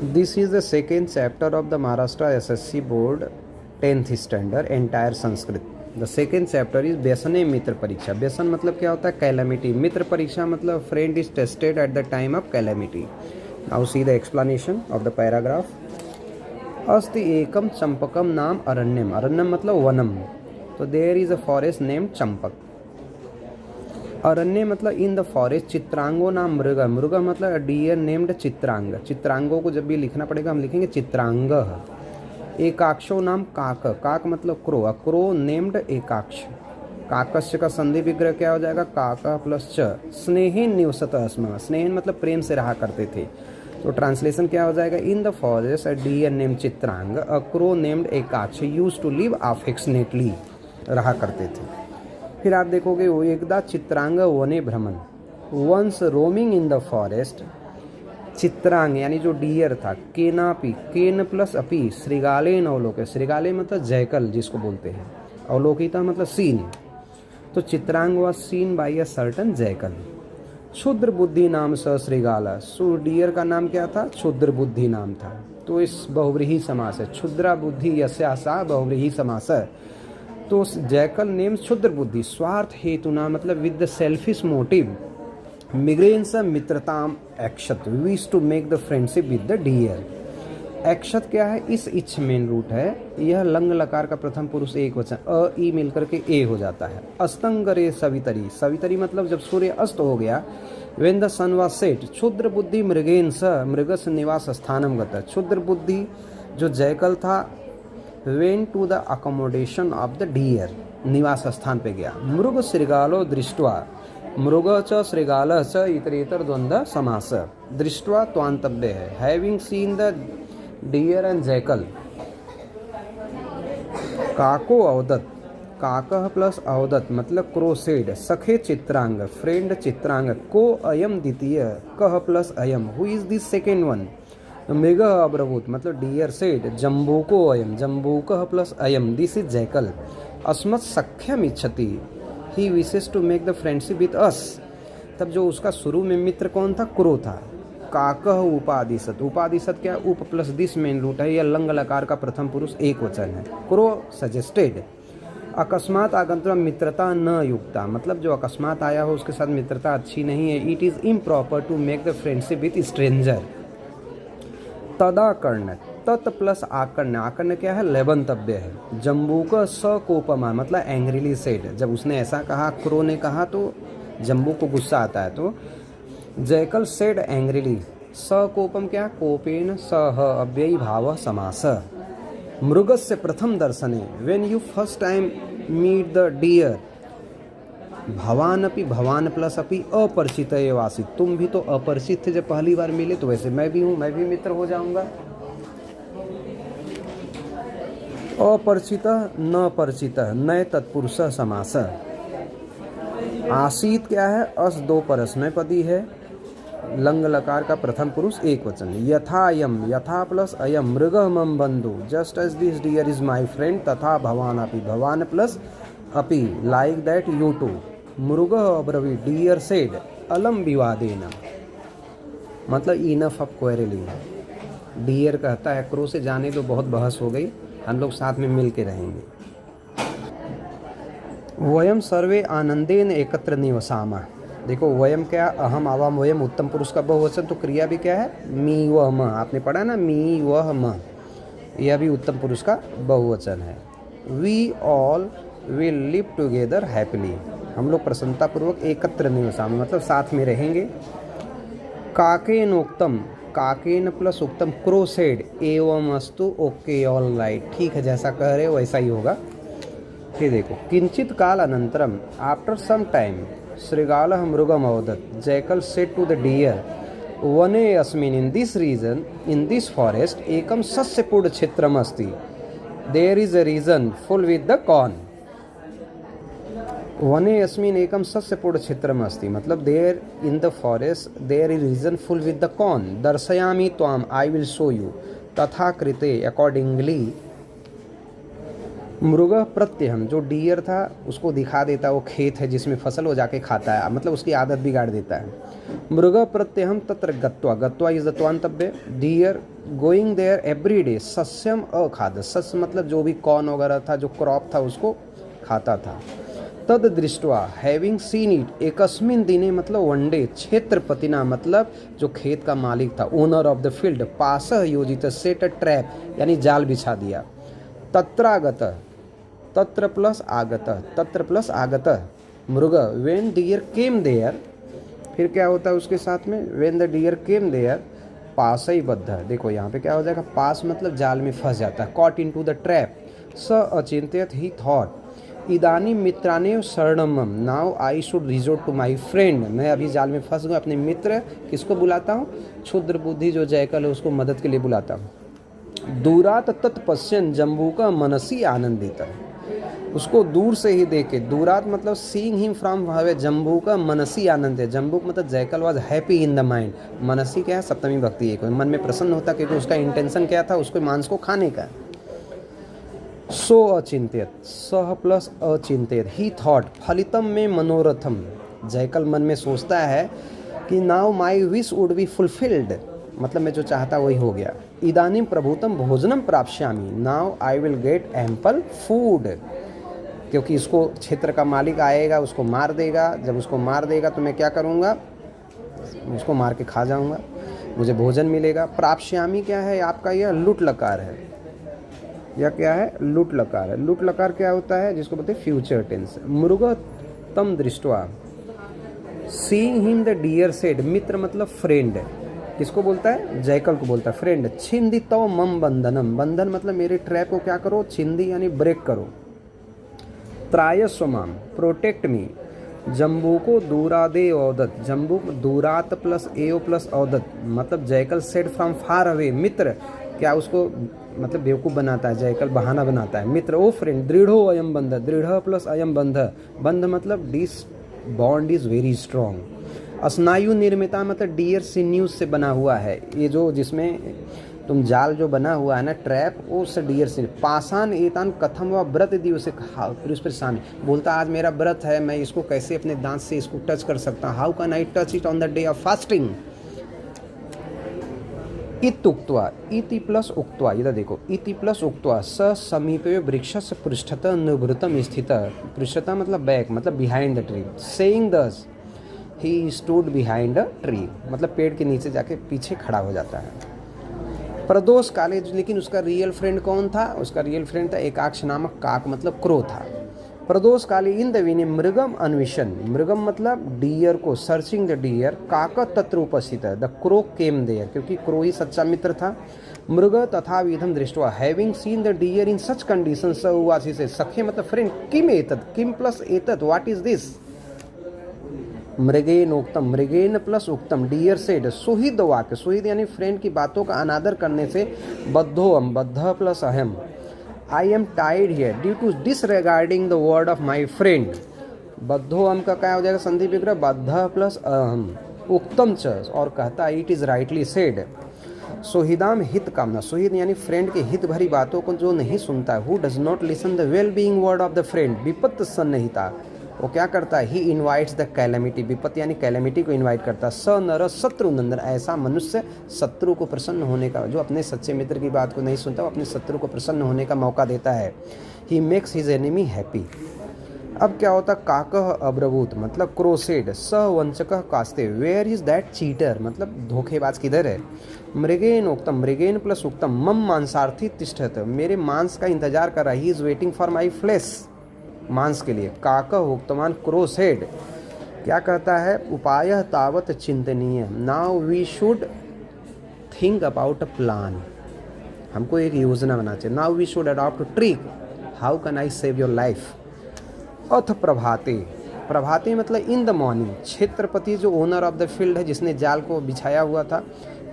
This is the second chapter of the Maharashtra SSC Board 10th standard entire Sanskrit. The second chapter is व्यसने मित्र परीक्षा. व्यसन मतलब क्या होता है? कैलेमिटी. मित्र परीक्षा मतलब friend is tested at the time of calamity. Now see the explanation of the paragraph. अस्ति एकम चंपकम नाम अरण्यम. अरण्यम मतलब वनम. तो there is a forest named Champak. अरण्य मतलब इन द फॉरेस्ट. चित्रांगो नाम मृग. मृग मतलब डियर नेम्ड चित्रांग. चित्रांगों को जब भी लिखना पड़ेगा हम लिखेंगे चित्रांग. एकाक्षो नाम काक. काक मतलब क्रो. Crow named Ekaksha. काकस्य का संधि विग्रह क्या हो जाएगा? काका प्लस च. स्नेहिन निवसत अस्म. स्नेहिन मतलब प्रेम से रहा करते थे. तो ट्रांसलेशन क्या हो जाएगा? In the forest a deer named Chitranga, a crow named Ekaksha used to live affectionately. रहा करते थे. फिर आप देखोगे वो एकदा चित्रांग वने भ्रमण. Once roaming in the forest. Chitrang यानी जो डियर था. केनापि. केन प्लस अपी. श्रृगालेन अवलोके. श्रृगाले मतलब जयकल जिसको बोलते हैं. अवलोकिता मतलब सीन. तो Chitranga was seen by a certain jackal. Kshudrabuddhi नाम स श्रृगाल. सो डियर का नाम क्या था? क्षुद्र बुद्धि नाम था. तो इस बहुव्रीहि समास है. क्षुद्रा बुद्धि यस्या सा बहुव्रीहि समास है. तो जैकल नेम क्षुद्र बुद्धि. स्वार्थ हेतुना मतलब विद द सेल्फिश मोटिव. मिग्रेन्स मित्रताम एक्शत. Wish to make the friendship with the deer. एक्शत क्या है? इस इच्छ मेन रूट है. यह लंग लकार का प्रथम पुरुष एक वचन. अ ई मिलकर के ए हो जाता है. अस्तंगरे सवितरी. सवितरी मतलब जब सूर्य अस्त हो गया. When the sun was set. क्षुद्र बुद्धि मृगेन्स. मृगस निवास स्थानम गत. क्षुद्र बुद्धि जो जैकल था went to the accommodation of the deer. निवास स्थान पे गया. मृग श्रृगालो दृष्ट्वा. मृग च श्रृगाल च इतरेतर द्वंद्व समास. दृष्ट्वा त्वांतव्य है. Having seen the deer and jackal. काको अवदत. काकः प्लस अवदत मतलब क्रोसेड. सखे चित्रांग. फ्रेंड चित्रांग. को अयम द्वितीय. कह प्लस अयम. Who is this second one? मृग अब्रवूत मतलब डियर सेड. जम्बूको अयम. जम्बूकः प्लस अयम. This is jackal. अस्मत् सख्यम इच्छति. He wishes to make the friendship with us. तब जो उसका शुरू में मित्र कौन था? क्रो था. काकः उपादिशत. उपादिशत क्या? उप प्लस दिस मेन रूट है. यह लंग लकार का प्रथम पुरुष एक वचन है. Crow suggested. अकस्मात आगंतुक मित्रता न युक्ता मतलब जो अकस्मात आया हो उसके साथ मित्रता अच्छी नहीं है. It is improper to make the friendship with stranger. तदाकर्ण. तत् प्लस आकर्ण. आकर्ण क्या है? लेबंतव्य है. जम्बू का सकोपमा मतलब एंग्रीली सेड. जब उसने ऐसा कहा, क्रो ने कहा, तो जम्बू को गुस्सा आता है. तो जैकल सेड एंग्रीली. सकोपम क्या? कोपेन सह अव्ययी भाव समास. मृगस्य प्रथम दर्शने. When you first time meet the deer. भवान अपि. भवान प्लस अपि अपरिचित एवासी. तुम भी तो अपरिचित थे जब पहली बार मिले. तो वैसे मैं भी हूँ. मैं भी मित्र हो जाऊंगा. अपरिचित न परिचित. नए तत्पुरुष समास. आसीत क्या है? अस दो परस्मय पदी है. लंग लकार का प्रथम पुरुष एक वचन. यथायम. यथा प्लस अयम. मृग मम बंधु. Just as this deer is my friend. तथा भवान अपि. भवान प्लस अपि लाइक दैट यू टू. मृग अब्रवी. डियर सेड अलम विवादेन मतलब इनफ ऑफ क्वेरलिंग. डियर कहता है क्रो से जाने दो, बहुत बहस हो गई, हम लोग साथ में मिल के रहेंगे. वयम सर्वे आनंदेन एकत्र निवसामा. देखो वयम क्या? अहम आवाम वयम उत्तम पुरुष का बहुवचन. तो क्रिया भी क्या है? मी वह म. आपने पढ़ा ना, मी वह म. यह भी उत्तम पुरुष का बहुवचन है. We all will live together happily. हम लोग प्रसन्नतापूर्वक एकत्र निवसाम मतलब साथ में रहेंगे. काकेन उक्तम. काकेन प्लस उक्तम. क्रो सेड एवं अस्तु. Okay all right. ठीक है, जैसा कह रहे हो वैसा ही होगा. फिर देखो. किंचित काल अनंतरम. After some time. श्रृगालः मृगम अवदत्. Jackal said to the deer. वने अस्मिन्. In this region. In this forest. एकम सस्यपूर्ण क्षेत्रम अस्ति. There is a region full with the corn. वने अस्मिन् एकम सस्यपूर्ण क्षेत्रम अस्ति मतलब there in the forest there is region full with the corn. दर्शयामि त्वाम. I will show you. तथा कृते. अकॉर्डिंगली. मृग प्रत्यहम, जो डियर था उसको दिखा देता है वो खेत है जिसमें फसल हो जाके खाता है, मतलब उसकी आदत बिगाड़ देता है। मृग प्रत्यहम तत्र गत्वा, गत्वा इज द त्वांतव्य, deer going there every day, सस्यम अखाद, सस्य मतलब जो भी कॉर्न वगैरह था, जो क्रॉप था उसको खाता था। तद दृष्टवा हैविंग सीन इट, एकस्मिन दिने मतलब वन डे, क्षेत्रपतिना मतलब जो खेत का मालिक था, ओनर ऑफ द फील्ड, पास योजित सेट अ ट्रैप यानी जाल बिछा दिया। तत्रागत, तत्र प्लस आगत, तत्र प्लस आगत मृग, वेन डियर केम देयर, फिर क्या होता है उसके साथ में, when the deer came there पास ही बद्ध, देखो यहाँ पे क्या हो जाएगा, पास मतलब जाल में फंस जाता है, caught in to the trap. स अचिंत्यत ही थॉट इदानी मित्राने शरणमम, now I should resort to my friend, मैं अभी जाल में फंस गया, अपने मित्र किसको बुलाता हूँ, क्षुद्र बुद्धि जो जयकल है उसको मदद के लिए बुलाता हूँ। दूरात तत्पश्यन जम्बू का मनसी आनंदित, उसको दूर से ही देखे, दूरात मतलब सीइंग हिम फ्रॉम भावे, जम्बू का मनसी आनंद है, जम्बू मतलब jackal was happy in the mind, मनसी क्या है सप्तमी भक्ति है, मन में प्रसन्न होता क्योंकि उसका इंटेंशन क्या था, उसको मांस को खाने का। सो अचिंत्यत, सह प्लस अचिंत्यत, ही थॉट फलितम में मनोरथम, जयकल मन में सोचता है कि now my wish would be fulfilled, मतलब मैं जो चाहता वही हो गया। इदानीम प्रभुतम भोजनम प्राप्स्यामि, now I will get ample food, क्योंकि इसको क्षेत्र का मालिक आएगा उसको मार देगा, जब उसको मार देगा तो मैं क्या करूँगा, उसको मार के खा जाऊँगा, मुझे भोजन मिलेगा। प्राप्स्यामि क्या है आपका, यह लुट लकार है, यह क्या है, लुट लकार है। लुट लकार क्या होता है, जिसको बोलते हैं फ्यूचर टेंस। मृग तम दृष्टवा, seeing him the deer said, मित्र मतलब फ्रेंड, किसको बोलता है, जयकल को बोलता है फ्रेंड। छिंदी तो मम बंधनम, बंधन मतलब मेरे ट्रैप को क्या करो, छिंदी यानी ब्रेक करो। त्रायस्वमाम प्रोटेक्ट मी, जम्बू को दूरादे औदत, जम्बू दूरात प्लस एओ प्लस औदत मतलब जयकल सेड फ्रॉम फार अवे, मित्र क्या उसको मतलब बेवकूफ़ बनाता है, जयकल बहाना बनाता है। मित्र ओ फ्रेंड, दृढ़ो अयम बंध, दृढ़ प्लस अयम बंध, बंध मतलब this bond is very strong. स्नायु निर्मिता मतलब डियर सिन्यूज से बना हुआ है, ये जो जिसमें तुम जाल जो बना हुआ है ना ट्रैप, वो उससे डियर से। पाषाण एतान कथम व व्रत दी, उसे खाओ, फिर उस पर शामिल बोलता आज मेरा व्रत है, मैं इसको कैसे अपने दांत से इसको टच कर सकता, how can I touch it on the day of fasting. इत्युक्त्वा, इति प्लस उक्त्वा, इधर देखो, इति प्लस उक्त्वा स समीपे वृक्षस्य पृष्ठतः निवृत्तम स्थित, पृष्ठतः मतलब बैक मतलब बिहाइंड द ट्री, सेइंग दस he stood behind a tree मतलब पेड़ के नीचे जाके पीछे खड़ा हो जाता है। प्रदोष काले, लेकिन उसका रियल फ्रेंड कौन था, उसका रियल फ्रेंड था एकाक्ष नामक काक मतलब क्रो था। प्रदोष काले इन दवीने मृगम अन्वेषण, मृगम मतलब डियर को, सर्चिंग द डियर, काक तत्र उपस्थित है, द क्रो केम देयर, क्योंकि क्रो ही सच्चा मित्र था। मृग तथा विधम दृष्टवा having seen the deer in such condition स उवासी से, सखे मतलब फ्रेंड, किम एतत्, किम प्लस एतत् व्हाट इज दिस, मृगेन उक्तम, मृगेन प्लस उक्तम, डियर सेड, सुहिद वाक्य, सुहिद यानी फ्रेंड की बातों का अनादर करने से, बद्धोअम, बद्ध प्लस अहम, I am tied here due to disregarding the word of my friend, बद्धोअम का क्या हो जाएगा संधि विग्रह, बद्ध प्लस अहम, उक्तम च, और कहता है इट इज राइटली सेड। सुहिदाम हित कामना, सुहिद यानी फ्रेंड के हित भरी बातों को जो नहीं सुनता है, who does not listen the well being word of the friend, विपत्त सन्निहिता, वो क्या करता है, ही इन्वाइट्स द कैलेमिटी, विपत्ति यानी कैलेमिटी को इन्वाइट करता है। स नर शत्रु नंदन, ऐसा मनुष्य शत्रु को प्रसन्न होने का, जो अपने सच्चे मित्र की बात को नहीं सुनता, वो अपने शत्रु को प्रसन्न होने का मौका देता है। He makes his enemy happy. अब क्या होता, काकह अब्रवूत मतलब क्रोसेड, स वंचक कास्ते, वेयर इज दैट चीटर मतलब धोखेबाज किधर है। मृगेन उक्तम, मृगेन प्लस उक्तम, मम मांसार्थी तिष्ठत, मेरे मांस का इंतजार कर रहा है, he is waiting for my flesh, मांस के लिए। काकह उक्तमान क्रोसेड, क्या कहता है, उपाय तावत चिंतनीय, now we should think about a plan, हमको एक योजना बनाना चाहिए। Now we should adopt trick, how can I save your life. अथ प्रभाते, प्रभाते मतलब इन द मॉर्निंग, क्षेत्रपति जो ओनर ऑफ द फील्ड है जिसने जाल को बिछाया हुआ था,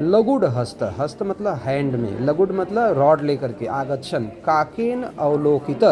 लगुड हस्त, हस्त मतलब हैंड में, लगुड मतलब रॉड लेकर के, आगच्छन काकेन अवलोकित,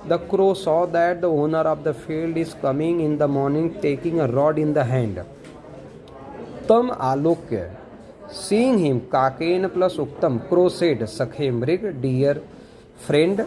the crow saw that the owner of the field is coming in the morning taking a rod in the hand, तम आलोक्य, सीइंग हिम, काकेन प्लस उक्तम, क्रो सेड, सखे मृग, डियर फ्रेंड,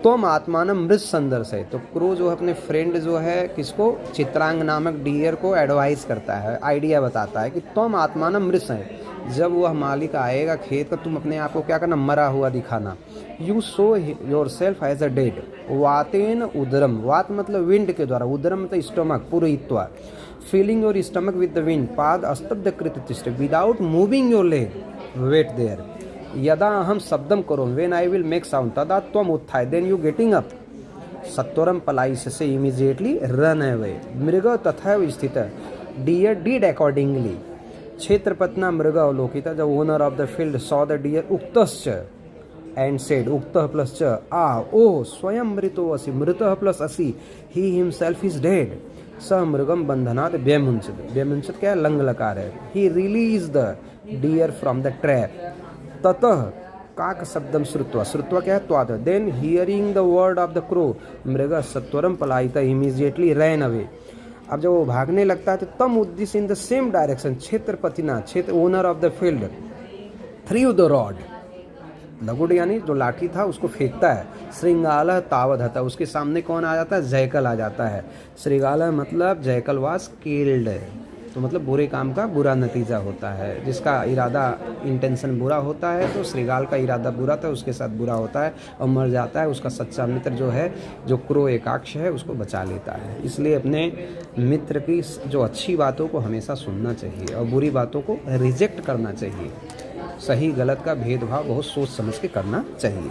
त्वम आत्मानं मृत संदर्श है। तो क्रो जो अपने फ्रेंड जो है किसको, चित्रांग नामक डियर को एडवाइस करता है, आइडिया बताता है कि त्वम आत्मानं मृत है, जब वह मालिक आएगा खेत का, तुम अपने आप को क्या करना, मरा हुआ दिखाना। You show yourself as a dead. वातेन उदरम, वात मतलब विंड के द्वारा, उदरम मतलब स्टमक, पुरोहित्वा। Feeling your stomach with the wind, पाद अस्तब्ध कृत तिष्ठ, without moving your leg, wait there. यदा अहम शब्दम करो, when I will make sound, तदा त्वम उत्थाय, देन यू गेटिंग अप, सत्वरम पलाइस से इमीजिएटली रन अवे। मृग तथैव स्थित, डियर डिड अकॉर्डिंगली। क्षेत्रपतना मृग अवलोकिता, the owner of the field saw the deer उक्तश्च एंड सेड, उक्तः प्लस च, ओ स्वयं मृतो असि, मृतः प्लस असि, ही हिमसेल्फ इज डेड। स मृगम बंधनात् व्यमुंचत, व्यमुंचत क्या है, लंग लकार है। He release the deer from the trap. ततः काक शब्दम श्रुत्वा, श्रुत्वा क्या है, त्वाद, then hearing the word of the crow, मृग सत्वरम पलायिता, इमीजिएटली रैन अवे। अब जब वो भागने लगता है तो तम उद्देश्य इन द सेम डायरेक्शन, क्षेत्रपतिना, क्षेत्र owner of the field, through the rod, लगुड यानी जो लाठी था उसको फेंकता है। श्रृंगाल तावधता, उसके सामने कौन आ जाता है, जयकल आ जाता है। श्रृंगाल मतलब जयकल वाज किल्ड, तो मतलब बुरे काम का बुरा नतीजा होता है। जिसका इरादा इंटेंशन बुरा होता है तो श्रृगाल का इरादा बुरा था, उसके साथ बुरा होता है और मर जाता है। उसका सच्चा मित्र जो है, जो क्रो एकाक्ष है, उसको बचा लेता है। इसलिए अपने मित्र की जो अच्छी बातों को हमेशा सुनना चाहिए और बुरी बातों को रिजेक्ट करना चाहिए। सही गलत का भेदभाव बहुत सोच समझ के करना चाहिए।